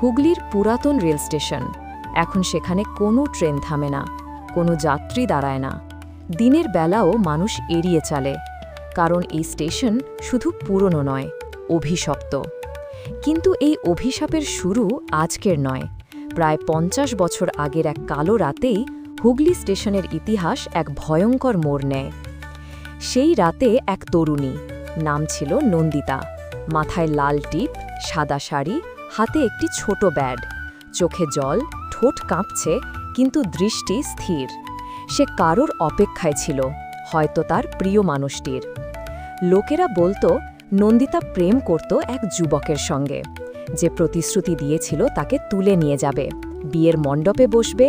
হুগলির পুরাতন rail station. এখন সেখানে কোনো ট্রেন থামে না, কোনো যাত্রী দাঁড়ায় না। দিনের বেলাও মানুষ এড়িয়ে চলে, কারণ এই স্টেশন শুধু পুরনো নয়, অভিশপ্ত। কিন্তু এই অভিশাপের শুরু আজকের নয়। প্রায় ৫০ বছর আগের এক কালো রাতেই হুগলি স্টেশনের ইতিহাস এক ভয়ঙ্কর মোড় নেয়। সেই রাতে এক তরুণী, নাম ছিল নন্দিতা, মাথায় লাল টিপ, সাদা শাড়ি, হাতে একটি ছোট ব্যাগ, চোখে জল, ঠোঁট কাঁপছে, কিন্তু দৃষ্টি স্থির। সে কারোর অপেক্ষায় ছিল, হয়তো তার প্রিয় মানুষটির। লোকেরা বলতো নন্দিতা প্রেম করত এক যুবকের সঙ্গে, যে প্রতিশ্রুতি দিয়েছিল তাকে তুলে নিয়ে যাবে, বিয়ের মণ্ডপে বসবে,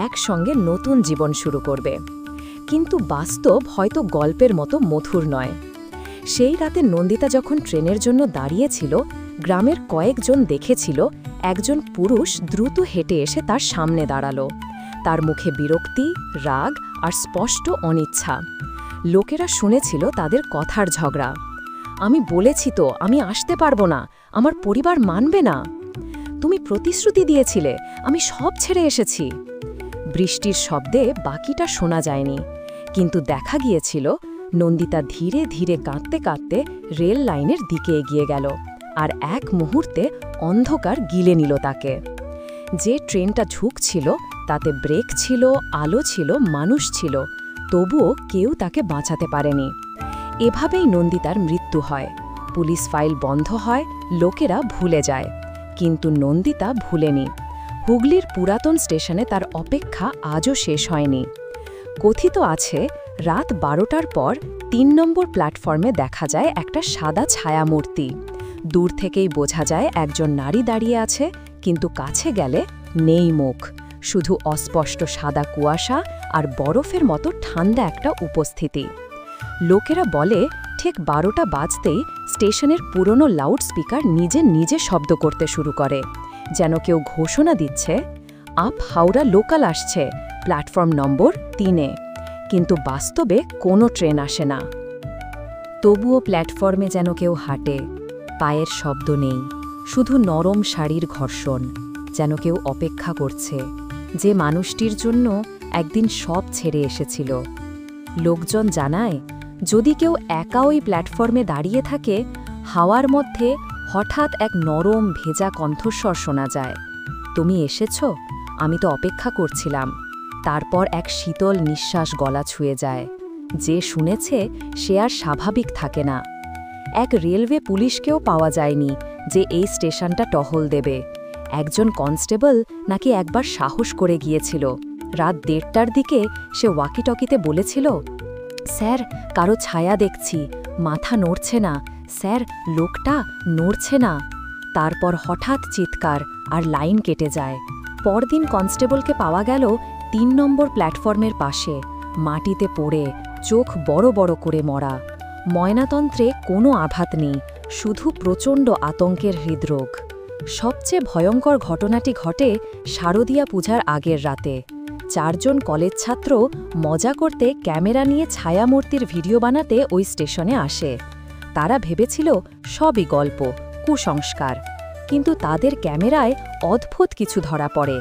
একসঙ্গে নতুন জীবন শুরু করবে। কিন্তু বাস্তব হয়তো গল্পের মতো মধুর নয়। সেই রাতে নন্দিতা যখন ট্রেনের জন্য দাঁড়িয়েছিল, গ্রামের কয়েকজন দেখেছিল একজন পুরুষ দ্রুত হেঁটে এসে তার সামনে দাঁড়ালো। তার মুখে বিরক্তি, রাগ আর স্পষ্ট অনিচ্ছা। লোকেরা শুনেছিল তাদের কথার ঝগড়া। আমি বলেছি তো আমি আসতে পারবো না, আমার পরিবার মানবে না। তুমি প্রতিশ্রুতি দিয়েছিলে, আমি সব ছেড়ে এসেছি। বৃষ্টির শব্দে বাকিটা শোনা যায়নি, কিন্তু দেখা গিয়েছিল নন্দিতা ধীরে ধীরে কাঁদতে কাঁদতে রেল লাইনের দিকে এগিয়ে গেল, আর এক মুহূর্তে অন্ধকার গিলে নিল তাকে। যে ট্রেনটা ঝুঁকছিল তাতে ব্রেক ছিল, আলো ছিল, মানুষ ছিল, তবুও কেউ তাকে বাঁচাতে পারেনি। এভাবেই নন্দিতার মৃত্যু হয়। পুলিশ ফাইল বন্ধ হয়, লোকেরা ভুলে যায়, কিন্তু নন্দিতা ভুলেনি। হুগলির পুরাতন স্টেশনে তার অপেক্ষা আজও শেষ হয়নি। কথিত আছে রাত ১২টার পর ৩ নম্বর প্ল্যাটফর্মে দেখা যায় একটা সাদা ছায়ামূর্তি। দূর থেকেই বোঝা যায় একজন নারী দাঁড়িয়ে আছে, কিন্তু কাছে গেলে নেই মুখ, শুধু অস্পষ্ট সাদা কুয়াশা আর বরফের মতো ঠান্ডা একটা উপস্থিতি। লোকেরা বলে ঠিক ১২টা বাজতেই স্টেশনের পুরনো লাউডস্পিকার নিজে নিজে শব্দ করতে শুরু করে, যেন কেউ ঘোষণা দিচ্ছে আপ হাওড়া লোকাল আসছে, প্ল্যাটফর্ম নম্বর ৩-এ। কিন্তু বাস্তবে কোনো ট্রেন আসে না। তবুও প্ল্যাটফর্মে যেন কেউ হাঁটে, পায়ের শব্দ নেই, শুধু নরম শাড়ির ঘর্ষণ, যেন কেউ অপেক্ষা করছে, যে মানুষটির জন্য একদিন সব ছেড়ে এসেছিল। লোকজন জানায় যদি কেউ একা ওই প্ল্যাটফর্মে দাঁড়িয়ে থাকে, হাওয়ার মধ্যে হঠাৎ এক নরম ভেজা কণ্ঠস্বর শোনা যায়, তুমি এসেছ, আমি তো অপেক্ষা করছিলাম। তারপর এক শীতল নিঃশ্বাস গলা ছুঁয়ে যায়। যে শুনেছে সে আর স্বাভাবিক থাকে না। এক রেলওয়ে পুলিশকেও পাওয়া যায়নি যে এই স্টেশনটা টহল দেবে। একজন কনস্টেবল নাকি একবার সাহস করে গিয়েছিল। রাত ১:৩০টার দিকে সে ওয়াকিটকিতে বলেছিল, স্যার কারো ছায়া দেখছি, মাথা নড়ছে না, স্যার লোকটা নড়ছে না। তারপর হঠাৎ চিৎকার আর লাইন কেটে যায়। পরদিন কনস্টেবলকে পাওয়া গেল ৩ নম্বর প্ল্যাটফর্মের পাশে, মাটিতে পড়ে, চোখ বড় বড় করে মরা। ময়নাতন্ত্রে কোনো আঘাত নেই, শুধু প্রচণ্ড আতঙ্কের হৃদরোগ। সবচেয়ে ভয়ঙ্কর ঘটনাটি ঘটে শারদীয়া পূজার আগের রাতে। ৪ জন কলেজ ছাত্র মজা করতে ক্যামেরা নিয়ে ছায়ামূর্তির ভিডিও বানাতে ওই স্টেশনে আসে। তারা ভেবেছিল সবই গল্প, কুসংস্কার। কিন্তু তাদের ক্যামেরায় অদ্ভুত কিছু ধরা পড়ে।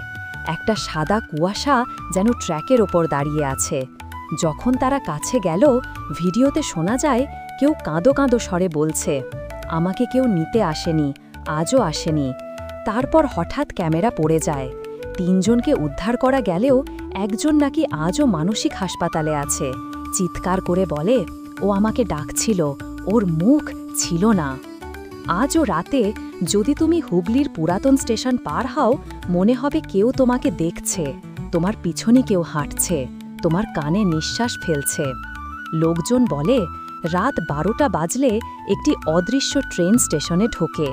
একটা সাদা কুয়াশা যেন ট্র্যাকের ওপর দাঁড়িয়ে আছে। যখন তারা কাছে গেল, ভিডিওতে শোনা যায় কেউ কাঁদো কাঁদো স্বরে বলছে, আমাকে কেউ নিতে আসেনি, আজও আসেনি। তারপর হঠাৎ ক্যামেরা পড়ে যায়। ৩ জনকে উদ্ধার করা গেলেও একজন নাকি আজও মানসিক হাসপাতালে আছে। চিৎকার করে বলে, ও আমাকে ডাকছিল, ওর মুখ ছিল না। আজও রাতে যদি তুমি হুগলির পুরাতন স্টেশন পার হও, মনে হবে কেউ তোমাকে দেখছে, তোমার পিছনে কেউ হাঁটছে, তোমার কানে নিঃশ্বাস ফেলছে। লোকজন বলে রাত ১২টা বাজলে একটি অদৃশ্য ট্রেন স্টেশনে ঢোকে।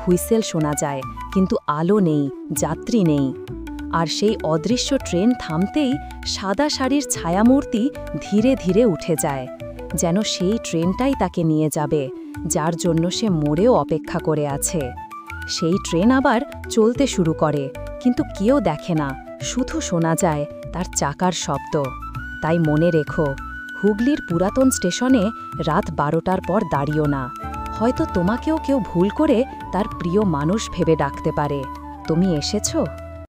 হুইসেল শোনা যায়, কিন্তু আলো নেই, যাত্রী নেই। আর সেই অদৃশ্য ট্রেন থামতেই সাদা শাড়ির ছায়ামূর্তি ধীরে ধীরে উঠে যায়, যেন সেই ট্রেনটাই তাকে নিয়ে যাবে, যার জন্য সে মোড়েও অপেক্ষা করে আছে। সেই ট্রেন আবার চলতে শুরু করে, কিন্তু কেউ দেখে না, শুধু শোনা যায় তার চাকার শব্দ। তাই মনে রেখো, হুগলির পুরাতন স্টেশনে রাত ১২টার পর দাঁড়িও না। হয়তো তোমাকেও কেউ ভুল করে তার প্রিয় মানুষ ভেবে ডাকতে পারে। তুমি এসেছো